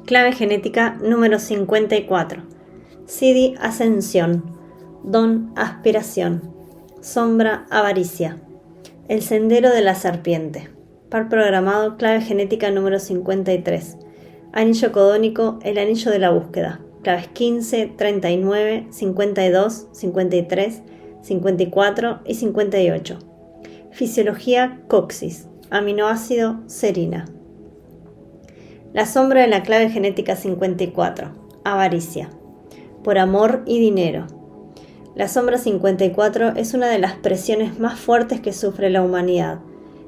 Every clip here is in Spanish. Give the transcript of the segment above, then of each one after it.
Clave genética número 54. Siddhi ascensión. Don aspiración. Sombra avaricia. El sendero de la serpiente. Par programado, clave genética número 53. Anillo codónico, el anillo de la búsqueda. Claves 15, 39, 52, 53, 54 y 58. Fisiología coxis. Aminoácido serina. La sombra de la clave genética 54. Avaricia. Por amor y dinero. La sombra 54 es una de las presiones más fuertes que sufre la humanidad.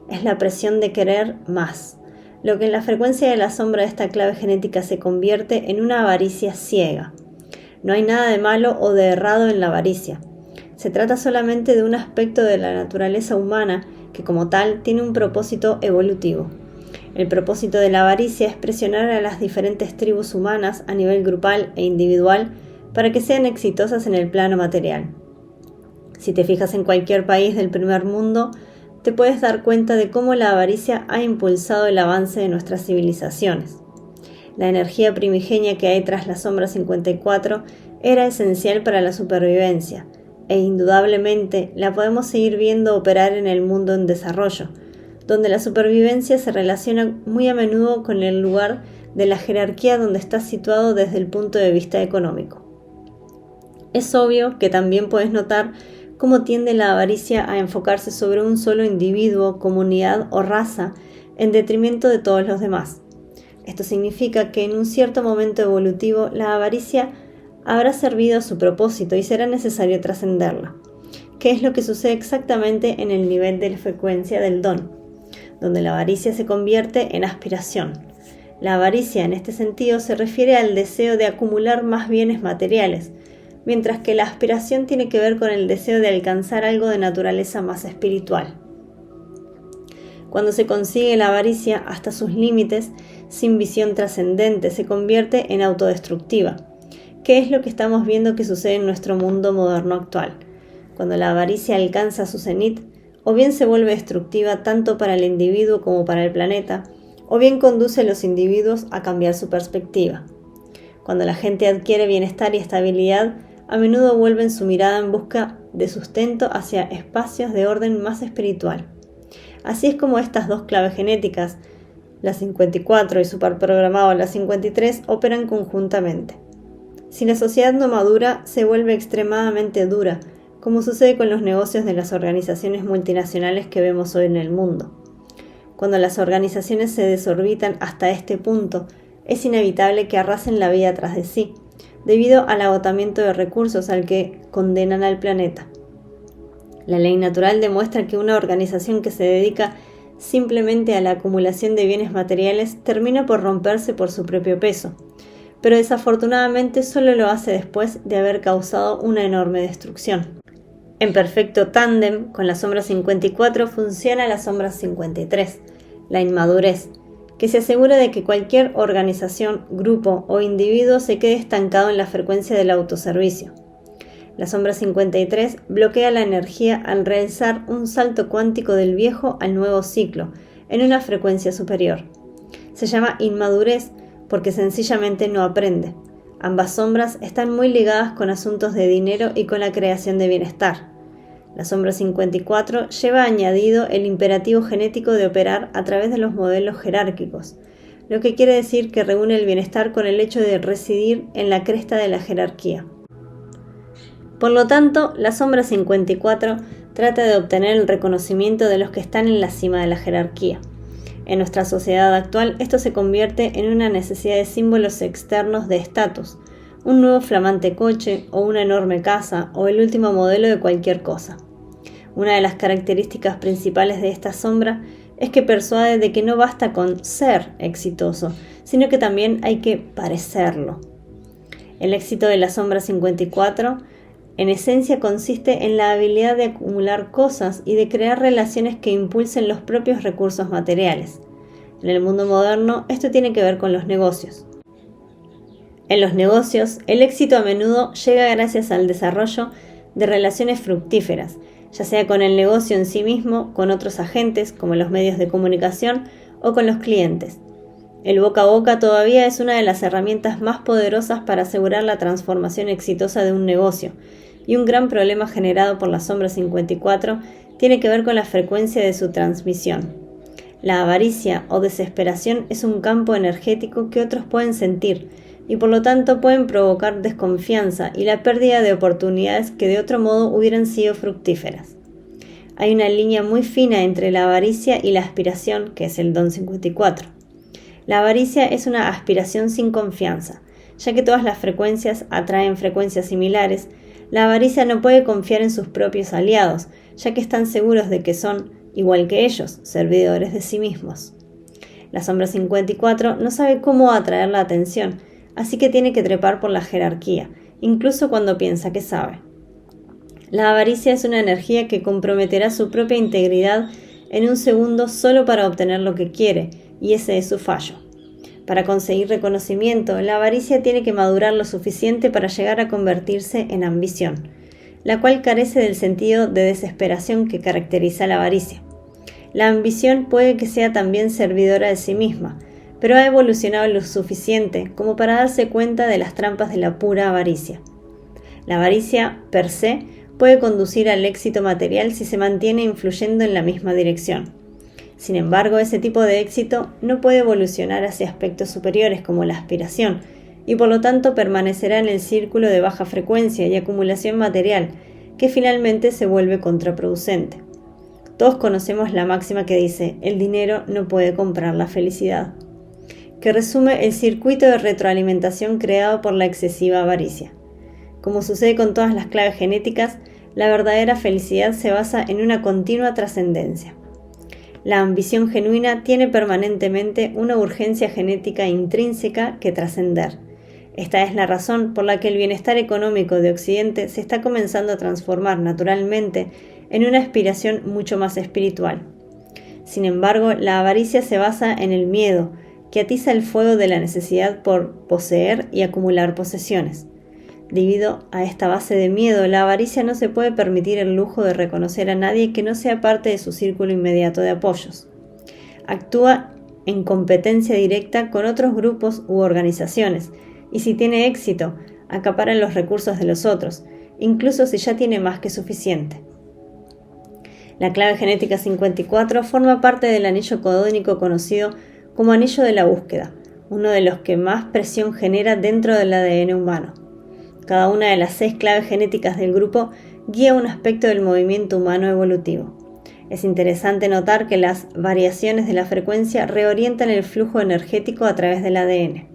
Es la presión de querer más, lo que en la frecuencia de la sombra de esta clave genética se convierte en una avaricia ciega. No hay nada de malo o de errado en la avaricia. Se trata solamente de un aspecto de la naturaleza humana que como tal tiene un propósito evolutivo. El propósito de la avaricia es presionar a las diferentes tribus humanas a nivel grupal e individual para que sean exitosas en el plano material. Si te fijas en cualquier país del primer mundo, te puedes dar cuenta de cómo la avaricia ha impulsado el avance de nuestras civilizaciones. La energía primigenia que hay tras la sombra 54 era esencial para la supervivencia, e indudablemente la podemos seguir viendo operar en el mundo en desarrollo, donde la supervivencia se relaciona muy a menudo con el lugar de la jerarquía donde está situado desde el punto de vista económico. Es obvio que también puedes notar cómo tiende la avaricia a enfocarse sobre un solo individuo, comunidad o raza, en detrimento de todos los demás. Esto significa que en un cierto momento evolutivo la avaricia habrá servido a su propósito y será necesario trascenderla, que es lo que sucede exactamente en el nivel de la frecuencia del don, donde la avaricia se convierte en aspiración. La avaricia en este sentido se refiere al deseo de acumular más bienes materiales, mientras que la aspiración tiene que ver con el deseo de alcanzar algo de naturaleza más espiritual. Cuando se consigue la avaricia hasta sus límites, sin visión trascendente, se convierte en autodestructiva, que es lo que estamos viendo que sucede en nuestro mundo moderno actual. Cuando la avaricia alcanza su cenit, o bien se vuelve destructiva tanto para el individuo como para el planeta, o bien conduce a los individuos a cambiar su perspectiva. Cuando la gente adquiere bienestar y estabilidad, a menudo vuelven su mirada en busca de sustento hacia espacios de orden más espiritual. Así es como estas dos claves genéticas, la 54 y su par programado la 53, operan conjuntamente. Si la sociedad no madura, se vuelve extremadamente dura, como sucede con los negocios de las organizaciones multinacionales que vemos hoy en el mundo. Cuando las organizaciones se desorbitan hasta este punto, es inevitable que arrasen la vida tras de sí, debido al agotamiento de recursos al que condenan al planeta. La ley natural demuestra que una organización que se dedica simplemente a la acumulación de bienes materiales termina por romperse por su propio peso, pero desafortunadamente solo lo hace después de haber causado una enorme destrucción. En perfecto tándem con la sombra 54 funciona la sombra 53, la inmadurez, que se asegura de que cualquier organización, grupo o individuo se quede estancado en la frecuencia del autoservicio. La sombra 53 bloquea la energía al realizar un salto cuántico del viejo al nuevo ciclo, en una frecuencia superior. Se llama inmadurez porque sencillamente no aprende. Ambas sombras están muy ligadas con asuntos de dinero y con la creación de bienestar. La sombra 54 lleva añadido el imperativo genético de operar a través de los modelos jerárquicos, lo que quiere decir que reúne el bienestar con el hecho de residir en la cresta de la jerarquía. Por lo tanto, la sombra 54 trata de obtener el reconocimiento de los que están en la cima de la jerarquía. En nuestra sociedad actual, esto se convierte en una necesidad de símbolos externos de estatus, un nuevo flamante coche o una enorme casa o el último modelo de cualquier cosa. Una de las características principales de esta sombra es que persuade de que no basta con ser exitoso, sino que también hay que parecerlo. El éxito de la sombra 54 en esencia consiste en la habilidad de acumular cosas y de crear relaciones que impulsen los propios recursos materiales. En el mundo moderno, esto tiene que ver con los negocios. En los negocios, el éxito a menudo llega gracias al desarrollo de relaciones fructíferas, ya sea con el negocio en sí mismo, con otros agentes, como los medios de comunicación, o con los clientes. El boca a boca todavía es una de las herramientas más poderosas para asegurar la transformación exitosa de un negocio, y un gran problema generado por la sombra 54 tiene que ver con la frecuencia de su transmisión. La avaricia o desesperación es un campo energético que otros pueden sentir, y por lo tanto pueden provocar desconfianza y la pérdida de oportunidades que de otro modo hubieran sido fructíferas. Hay una línea muy fina entre la avaricia y la aspiración, que es el don 54. La avaricia es una aspiración sin confianza, ya que todas las frecuencias atraen frecuencias similares. La avaricia no puede confiar en sus propios aliados, ya que están seguros de que son, igual que ellos, servidores de sí mismos. La sombra 54 no sabe cómo atraer la atención, así que tiene que trepar por la jerarquía, incluso cuando piensa que sabe. La avaricia es una energía que comprometerá su propia integridad en un segundo solo para obtener lo que quiere, y ese es su fallo. Para conseguir reconocimiento, la avaricia tiene que madurar lo suficiente para llegar a convertirse en ambición, la cual carece del sentido de desesperación que caracteriza la avaricia. La ambición puede que sea también servidora de sí misma, pero ha evolucionado lo suficiente como para darse cuenta de las trampas de la pura avaricia. La avaricia, per se, puede conducir al éxito material si se mantiene influyendo en la misma dirección. Sin embargo, ese tipo de éxito no puede evolucionar hacia aspectos superiores como la aspiración, y por lo tanto permanecerá en el círculo de baja frecuencia y acumulación material, que finalmente se vuelve contraproducente. Todos conocemos la máxima que dice: el dinero no puede comprar la felicidad, que resume el circuito de retroalimentación creado por la excesiva avaricia. Como sucede con todas las claves genéticas, la verdadera felicidad se basa en una continua trascendencia. La ambición genuina tiene permanentemente una urgencia genética intrínseca que trascender. Esta es la razón por la que el bienestar económico de Occidente se está comenzando a transformar naturalmente en una aspiración mucho más espiritual. Sin embargo, la avaricia se basa en el miedo, que atiza el fuego de la necesidad por poseer y acumular posesiones. Debido a esta base de miedo, la avaricia no se puede permitir el lujo de reconocer a nadie que no sea parte de su círculo inmediato de apoyos. Actúa en competencia directa con otros grupos u organizaciones, y si tiene éxito, acapara los recursos de los otros, incluso si ya tiene más que suficiente. La clave genética 54 forma parte del anillo codónico conocido como anillo de la búsqueda, uno de los que más presión genera dentro del ADN humano. Cada una de las 6 claves genéticas del grupo guía un aspecto del movimiento humano evolutivo. Es interesante notar que las variaciones de la frecuencia reorientan el flujo energético a través del ADN.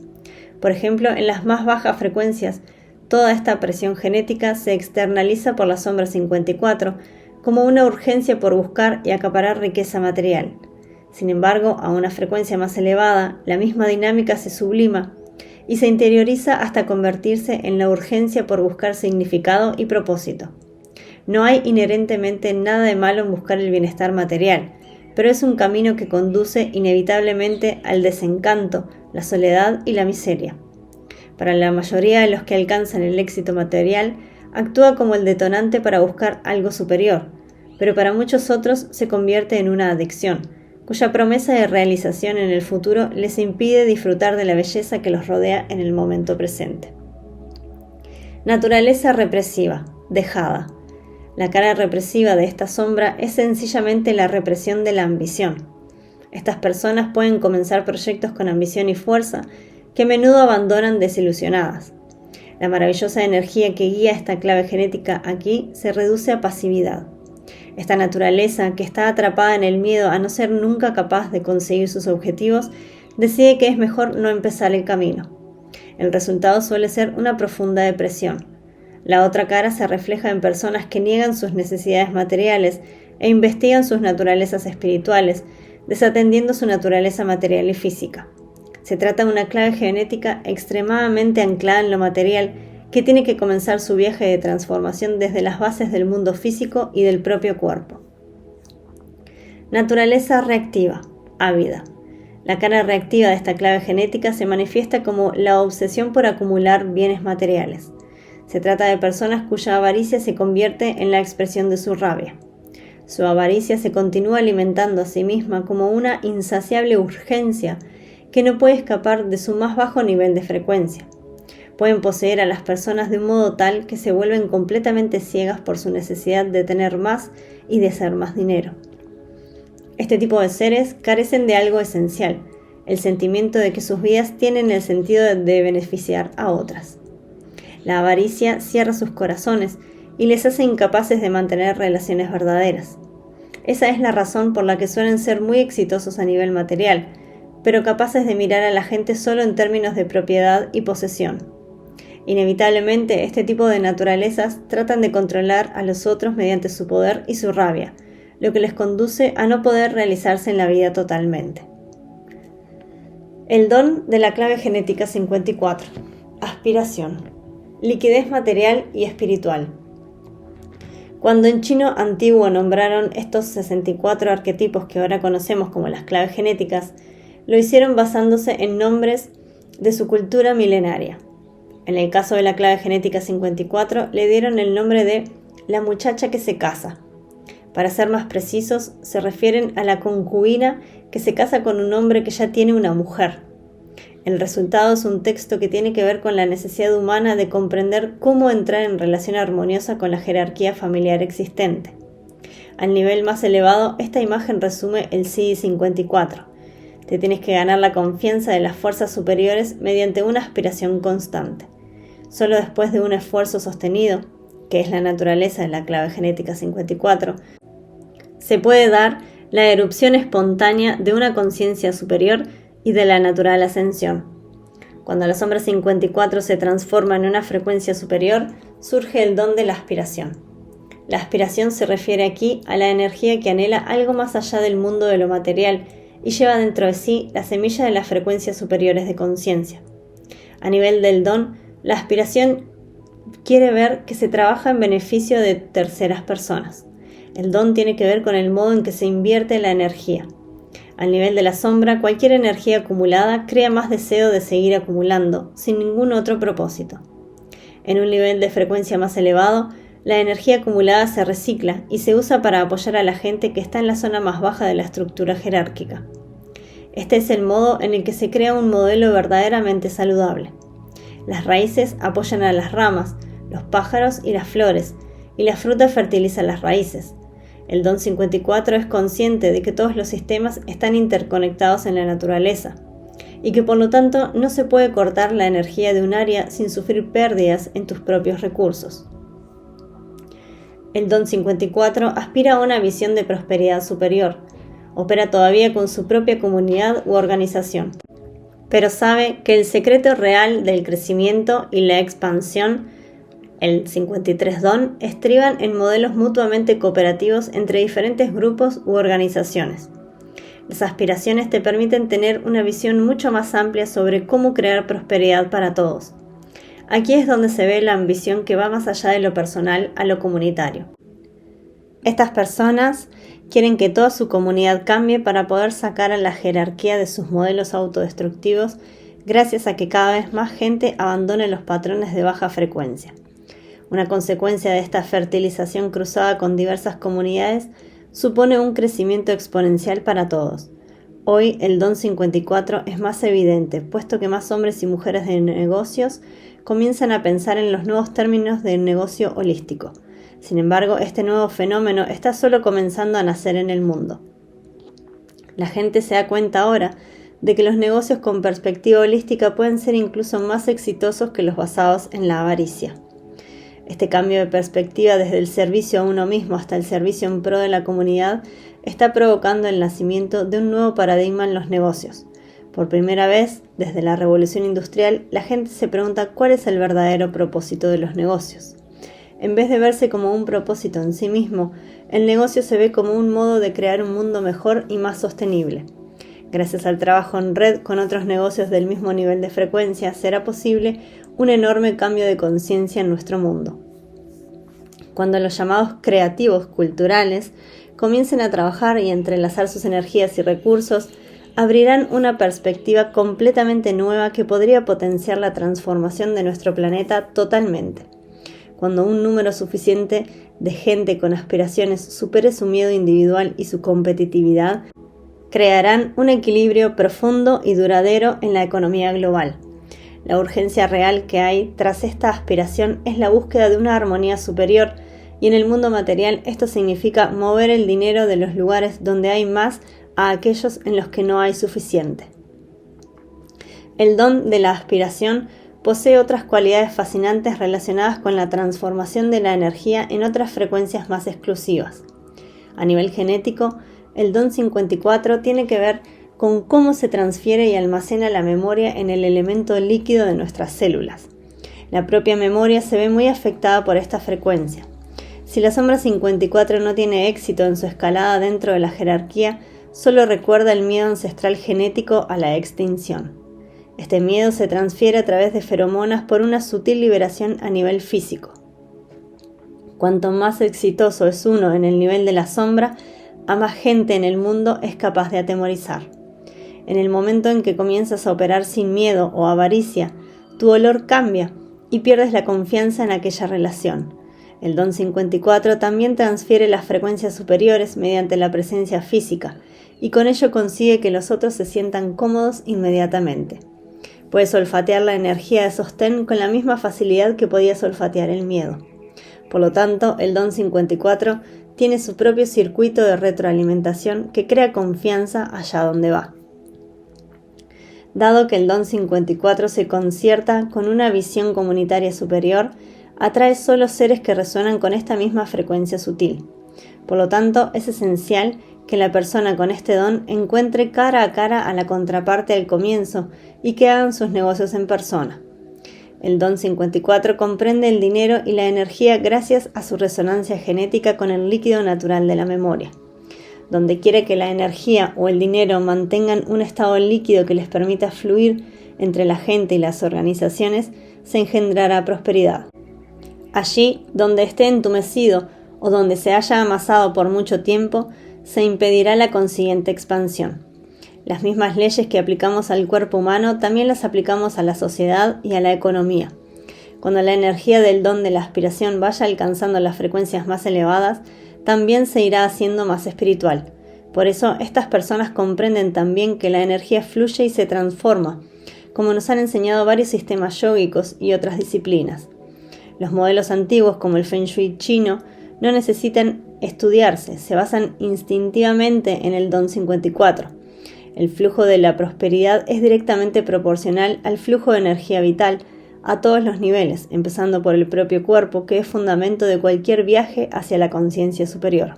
Por ejemplo, en las más bajas frecuencias, toda esta presión genética se externaliza por la sombra 54 como una urgencia por buscar y acaparar riqueza material. Sin embargo, a una frecuencia más elevada, la misma dinámica se sublima y se interioriza hasta convertirse en la urgencia por buscar significado y propósito. No hay inherentemente nada de malo en buscar el bienestar material, pero es un camino que conduce inevitablemente al desencanto, la soledad y la miseria. Para la mayoría de los que alcanzan el éxito material, actúa como el detonante para buscar algo superior, pero para muchos otros se convierte en una adicción, cuya promesa de realización en el futuro les impide disfrutar de la belleza que los rodea en el momento presente. Naturaleza represiva, dejada. La cara represiva de esta sombra es sencillamente la represión de la ambición. Estas personas pueden comenzar proyectos con ambición y fuerza que a menudo abandonan desilusionadas. La maravillosa energía que guía esta clave genética aquí se reduce a pasividad. Esta naturaleza, que está atrapada en el miedo a no ser nunca capaz de conseguir sus objetivos, decide que es mejor no empezar el camino. El resultado suele ser una profunda depresión. La otra cara se refleja en personas que niegan sus necesidades materiales e investigan sus naturalezas espirituales, desatendiendo su naturaleza material y física. Se trata de una clave genética extremadamente anclada en lo material, que tiene que comenzar su viaje de transformación desde las bases del mundo físico y del propio cuerpo. Naturaleza reactiva, ávida. La cara reactiva de esta clave genética se manifiesta como la obsesión por acumular bienes materiales. Se trata de personas cuya avaricia se convierte en la expresión de su rabia. Su avaricia se continúa alimentando a sí misma como una insaciable urgencia que no puede escapar de su más bajo nivel de frecuencia. Pueden poseer a las personas de un modo tal que se vuelven completamente ciegas por su necesidad de tener más y de hacer más dinero. Este tipo de seres carecen de algo esencial, el sentimiento de que sus vidas tienen el sentido de beneficiar a otras. La avaricia cierra sus corazones y les hace incapaces de mantener relaciones verdaderas. Esa es la razón por la que suelen ser muy exitosos a nivel material, pero capaces de mirar a la gente solo en términos de propiedad y posesión. Inevitablemente, este tipo de naturalezas tratan de controlar a los otros mediante su poder y su rabia, lo que les conduce a no poder realizarse en la vida totalmente. El don de la clave genética 54. Aspiración. Liquidez material y espiritual. Cuando en chino antiguo nombraron estos 64 arquetipos que ahora conocemos como las claves genéticas, lo hicieron basándose en nombres de su cultura milenaria. En el caso de la clave genética 54, le dieron el nombre de la muchacha que se casa. Para ser más precisos, se refieren a la concubina que se casa con un hombre que ya tiene una mujer. El resultado es un texto que tiene que ver con la necesidad humana de comprender cómo entrar en relación armoniosa con la jerarquía familiar existente. Al nivel más elevado, esta imagen resume el Siddhi 54. Te tienes que ganar la confianza de las fuerzas superiores mediante una aspiración constante. Solo después de un esfuerzo sostenido, que es la naturaleza de la clave genética 54, se puede dar la erupción espontánea de una conciencia superior y de la natural ascensión. Cuando la sombra 54 se transforma en una frecuencia superior, surge el don de la aspiración. La aspiración se refiere aquí a la energía que anhela algo más allá del mundo de lo material y lleva dentro de sí la semilla de las frecuencias superiores de conciencia. A nivel del don, la aspiración quiere ver que se trabaja en beneficio de terceras personas. El don tiene que ver con el modo en que se invierte la energía. Al nivel de la sombra, cualquier energía acumulada crea más deseo de seguir acumulando, sin ningún otro propósito. En un nivel de frecuencia más elevado, la energía acumulada se recicla y se usa para apoyar a la gente que está en la zona más baja de la estructura jerárquica. Este es el modo en el que se crea un modelo verdaderamente saludable. Las raíces apoyan a las ramas, los pájaros y las flores, y la fruta fertiliza las raíces. El don 54 es consciente de que todos los sistemas están interconectados en la naturaleza, y que por lo tanto no se puede cortar la energía de un área sin sufrir pérdidas en tus propios recursos. El don 54 aspira a una visión de prosperidad superior, opera todavía con su propia comunidad u organización, pero sabe que el secreto real del crecimiento y la expansión, el 53 don, estriban en modelos mutuamente cooperativos entre diferentes grupos u organizaciones. Las aspiraciones te permiten tener una visión mucho más amplia sobre cómo crear prosperidad para todos. Aquí es donde se ve la ambición que va más allá de lo personal a lo comunitario. Estas personas quieren que toda su comunidad cambie para poder sacar a la jerarquía de sus modelos autodestructivos gracias a que cada vez más gente abandone los patrones de baja frecuencia. Una consecuencia de esta fertilización cruzada con diversas comunidades supone un crecimiento exponencial para todos. Hoy el don 54 es más evidente, puesto que más hombres y mujeres de negocios comienzan a pensar en los nuevos términos de negocio holístico. Sin embargo, este nuevo fenómeno está solo comenzando a nacer en el mundo. La gente se da cuenta ahora de que los negocios con perspectiva holística pueden ser incluso más exitosos que los basados en la avaricia. Este cambio de perspectiva desde el servicio a uno mismo hasta el servicio en pro de la comunidad está provocando el nacimiento de un nuevo paradigma en los negocios. Por primera vez, desde la revolución industrial, la gente se pregunta cuál es el verdadero propósito de los negocios. En vez de verse como un propósito en sí mismo, el negocio se ve como un modo de crear un mundo mejor y más sostenible. Gracias al trabajo en red con otros negocios del mismo nivel de frecuencia, será posible un enorme cambio de conciencia en nuestro mundo. Cuando los llamados creativos culturales comiencen a trabajar y entrelazar sus energías y recursos, abrirán una perspectiva completamente nueva que podría potenciar la transformación de nuestro planeta totalmente. Cuando un número suficiente de gente con aspiraciones supere su miedo individual y su competitividad, crearán un equilibrio profundo y duradero en la economía global. La urgencia real que hay tras esta aspiración es la búsqueda de una armonía superior, y en el mundo material esto significa mover el dinero de los lugares donde hay más a aquellos en los que no hay suficiente. El don de la aspiración posee otras cualidades fascinantes relacionadas con la transformación de la energía en otras frecuencias más exclusivas. A nivel genético, el don 54 tiene que ver con cómo se transfiere y almacena la memoria en el elemento líquido de nuestras células. La propia memoria se ve muy afectada por esta frecuencia. Si la sombra 54 no tiene éxito en su escalada dentro de la jerarquía, solo recuerda el miedo ancestral genético a la extinción. Este miedo se transfiere a través de feromonas por una sutil liberación a nivel físico. Cuanto más exitoso es uno en el nivel de la sombra, a más gente en el mundo es capaz de atemorizar. En el momento en que comienzas a operar sin miedo o avaricia, tu olor cambia y pierdes la confianza en aquella relación. El don 54 también transfiere las frecuencias superiores mediante la presencia física, y con ello consigue que los otros se sientan cómodos inmediatamente. Puedes olfatear la energía de sostén con la misma facilidad que podías olfatear el miedo. Por lo tanto, el don 54 tiene su propio circuito de retroalimentación que crea confianza allá donde va. Dado que el don 54 se concierta con una visión comunitaria superior, atrae solo seres que resuenan con esta misma frecuencia sutil. Por lo tanto, es esencial que la persona con este don encuentre cara a cara a la contraparte al comienzo y que hagan sus negocios en persona. El don 54 comprende el dinero y la energía gracias a su resonancia genética con el líquido natural de la memoria. Donde quiere que la energía o el dinero mantengan un estado líquido que les permita fluir entre la gente y las organizaciones, se engendrará prosperidad. Allí, donde esté entumecido o donde se haya amasado por mucho tiempo, se impedirá la consiguiente expansión. Las mismas leyes que aplicamos al cuerpo humano también las aplicamos a la sociedad y a la economía. Cuando la energía del don de la aspiración vaya alcanzando las frecuencias más elevadas, también se irá haciendo más espiritual. Por eso, estas personas comprenden también que la energía fluye y se transforma, como nos han enseñado varios sistemas yógicos y otras disciplinas. Los modelos antiguos, como el Feng Shui chino, no necesitan estudiarse, se basan instintivamente en el don 54. El flujo de la prosperidad es directamente proporcional al flujo de energía vital a todos los niveles, empezando por el propio cuerpo, que es fundamento de cualquier viaje hacia la conciencia superior.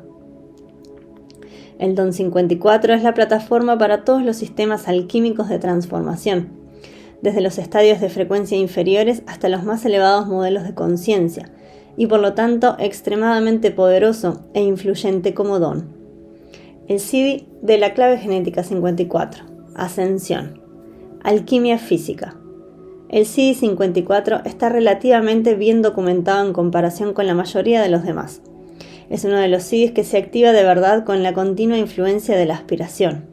El don 54 es la plataforma para todos los sistemas alquímicos de transformación, desde los estadios de frecuencia inferiores hasta los más elevados modelos de conciencia, y por lo tanto extremadamente poderoso e influyente como don. El CD de la clave genética 54, Ascensión, Alquimia física. El CD 54 está relativamente bien documentado en comparación con la mayoría de los demás. Es uno de los CDs que se activa de verdad con la continua influencia de la aspiración.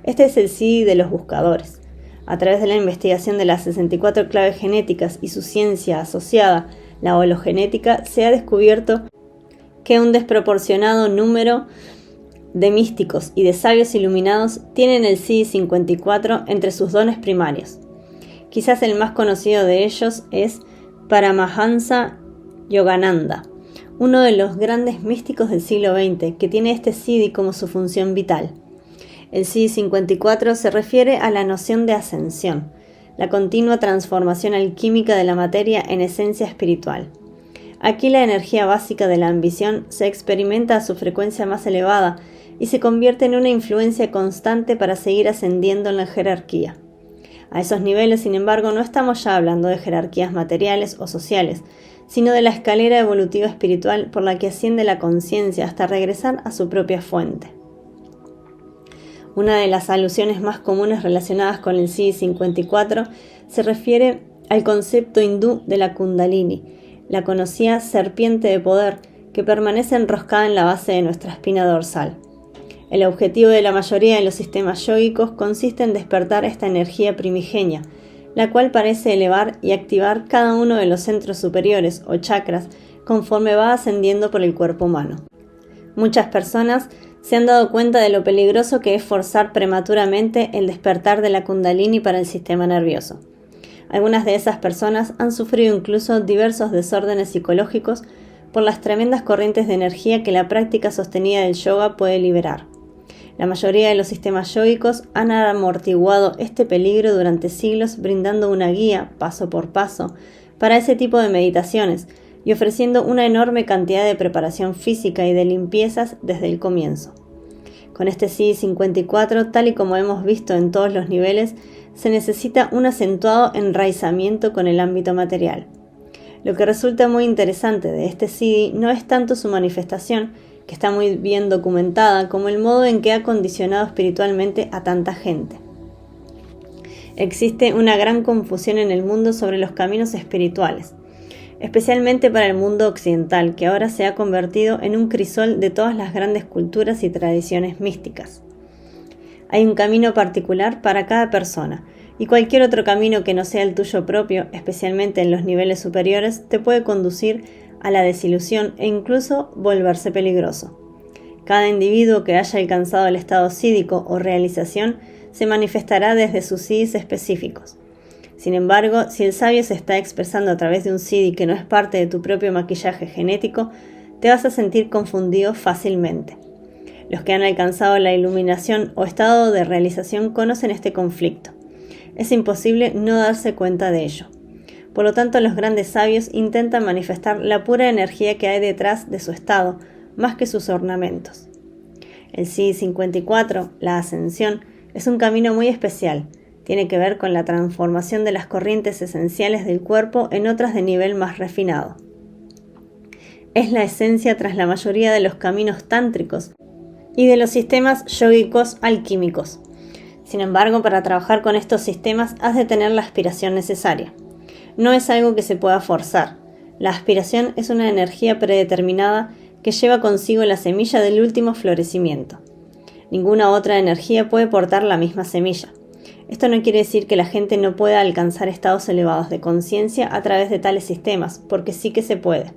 Este es el CD de los buscadores. A través de la investigación de las 64 claves genéticas y su ciencia asociada, la hologenética, se ha descubierto que un desproporcionado número de místicos y de sabios iluminados tienen el CD 54 entre sus dones primarios. Quizás el más conocido de ellos es Paramahansa Yogananda, uno de los grandes místicos del siglo XX, que tiene este CD como su función vital. El CD 54 se refiere a la noción de ascensión, la continua transformación alquímica de la materia en esencia espiritual. Aquí la energía básica de la ambición se experimenta a su frecuencia más elevada y se convierte en una influencia constante para seguir ascendiendo en la jerarquía. A esos niveles, sin embargo, no estamos ya hablando de jerarquías materiales o sociales, sino de la escalera evolutiva espiritual por la que asciende la conciencia hasta regresar a su propia fuente. Una de las alusiones más comunes relacionadas con el CD 54 se refiere al concepto hindú de la Kundalini, la conocida serpiente de poder que permanece enroscada en la base de nuestra espina dorsal. El objetivo de la mayoría de los sistemas yógicos consiste en despertar esta energía primigenia, la cual parece elevar y activar cada uno de los centros superiores o chakras conforme va ascendiendo por el cuerpo humano. Muchas personas se han dado cuenta de lo peligroso que es forzar prematuramente el despertar de la Kundalini para el sistema nervioso. Algunas de esas personas han sufrido incluso diversos desórdenes psicológicos por las tremendas corrientes de energía que la práctica sostenida del yoga puede liberar. La mayoría de los sistemas yógicos han amortiguado este peligro durante siglos, brindando una guía, paso por paso, para ese tipo de meditaciones y ofreciendo una enorme cantidad de preparación física y de limpiezas desde el comienzo. Con este Siddhi 54, tal y como hemos visto en todos los niveles, se necesita un acentuado enraizamiento con el ámbito material. Lo que resulta muy interesante de este Siddhi no es tanto su manifestación, que está muy bien documentada, como el modo en que ha condicionado espiritualmente a tanta gente. Existe una gran confusión en el mundo sobre los caminos espirituales, especialmente para el mundo occidental, que ahora se ha convertido en un crisol de todas las grandes culturas y tradiciones místicas. Hay un camino particular para cada persona, y cualquier otro camino que no sea el tuyo propio, especialmente en los niveles superiores, te puede conducir a la desilusión e incluso volverse peligroso. Cada individuo que haya alcanzado el estado sídhico o realización se manifestará desde sus siddhis específicos. Sin embargo, si el sabio se está expresando a través de un siddhi que no es parte de tu propio maquillaje genético, te vas a sentir confundido fácilmente. Los que han alcanzado la iluminación o estado de realización conocen este conflicto. Es imposible no darse cuenta de ello. Por lo tanto, los grandes sabios intentan manifestar la pura energía que hay detrás de su estado, más que sus ornamentos. El Siddhi 54, la ascensión, es un camino muy especial. Tiene que ver con la transformación de las corrientes esenciales del cuerpo en otras de nivel más refinado. Es la esencia tras la mayoría de los caminos tántricos y de los sistemas yógicos alquímicos. Sin embargo, para trabajar con estos sistemas has de tener la aspiración necesaria. No es algo que se pueda forzar. La aspiración es una energía predeterminada que lleva consigo la semilla del último florecimiento. Ninguna otra energía puede portar la misma semilla. Esto no quiere decir que la gente no pueda alcanzar estados elevados de conciencia a través de tales sistemas, porque sí que se puede.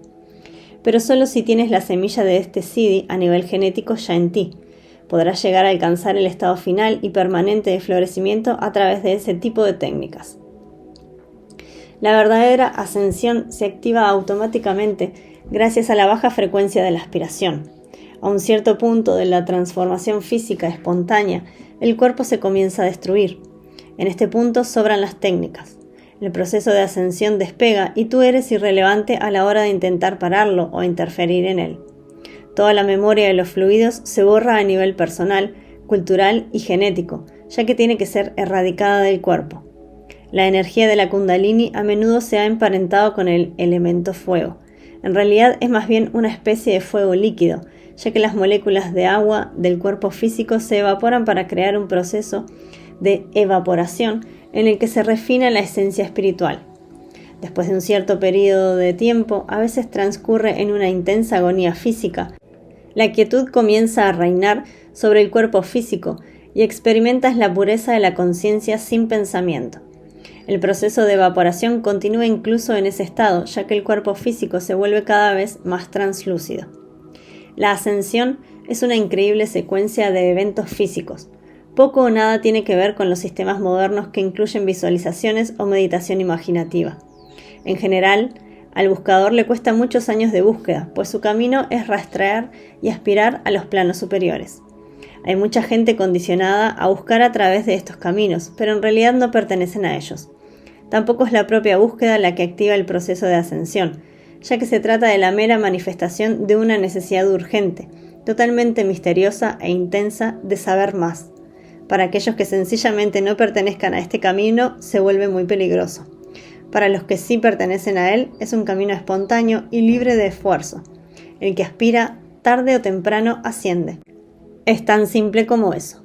Pero solo si tienes la semilla de este Siddhi a nivel genético ya en ti. Podrás llegar a alcanzar el estado final y permanente de florecimiento a través de ese tipo de técnicas. La verdadera ascensión se activa automáticamente gracias a la baja frecuencia de la aspiración. A un cierto punto de la transformación física espontánea, el cuerpo se comienza a destruir. En este punto sobran las técnicas. El proceso de ascensión despega y tú eres irrelevante a la hora de intentar pararlo o interferir en él. Toda la memoria de los fluidos se borra a nivel personal, cultural y genético, ya que tiene que ser erradicada del cuerpo. La energía de la Kundalini a menudo se ha emparentado con el elemento fuego. En realidad es más bien una especie de fuego líquido, ya que las moléculas de agua del cuerpo físico se evaporan para crear un proceso de evaporación en el que se refina la esencia espiritual. Después de un cierto periodo de tiempo, a veces transcurre en una intensa agonía física, la quietud comienza a reinar sobre el cuerpo físico y experimentas la pureza de la conciencia sin pensamiento. El proceso de evaporación continúa incluso en ese estado, ya que el cuerpo físico se vuelve cada vez más translúcido. La ascensión es una increíble secuencia de eventos físicos. Poco o nada tiene que ver con los sistemas modernos que incluyen visualizaciones o meditación imaginativa. En general, al buscador le cuesta muchos años de búsqueda, pues su camino es rastrear y aspirar a los planos superiores. Hay mucha gente condicionada a buscar a través de estos caminos, pero en realidad no pertenecen a ellos. Tampoco es la propia búsqueda la que activa el proceso de ascensión, ya que se trata de la mera manifestación de una necesidad urgente, totalmente misteriosa e intensa de saber más. Para aquellos que sencillamente no pertenezcan a este camino, se vuelve muy peligroso. Para los que sí pertenecen a él, es un camino espontáneo y libre de esfuerzo. El que aspira, tarde o temprano, asciende. Es tan simple como eso.